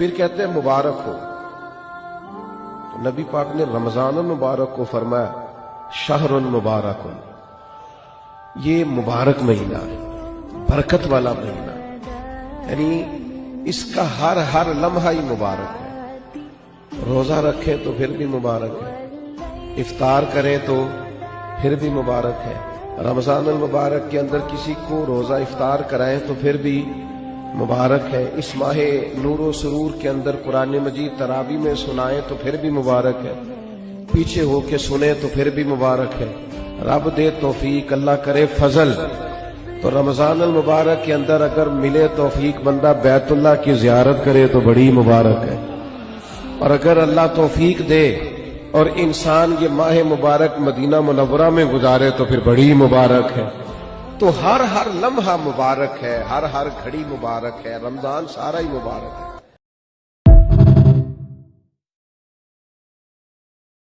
پھر کہتے ہیں مبارک ہو. تو نبی پاک نے رمضان المبارک کو فرمایا شہر المبارک، یہ مبارک مہینہ ہے، برکت والا مہینہ، یعنی اس کا ہر لمحہ ہی مبارک ہے. روزہ رکھیں تو پھر بھی مبارک ہے، افطار کریں تو پھر بھی مبارک ہے. رمضان المبارک کے اندر کسی کو روزہ افطار کرائیں تو پھر بھی مبارک ہے. اس ماہ نور و سرور کے اندر قرآن مجید تراویح میں سنائیں تو پھر بھی مبارک ہے، پیچھے ہو کے سنیں تو پھر بھی مبارک ہے. رب دے توفیق، اللہ کرے فضل. تو رمضان المبارک کے اندر اگر ملے توفیق بندہ بیت اللہ کی زیارت کرے تو بڑی مبارک ہے، اور اگر اللہ توفیق دے اور انسان یہ ماہ مبارک مدینہ منورہ میں گزارے تو پھر بڑی مبارک ہے. تو ہر لمحہ مبارک ہے، ہر گھڑی مبارک ہے. رمضان سارا ہی مبارک ہے.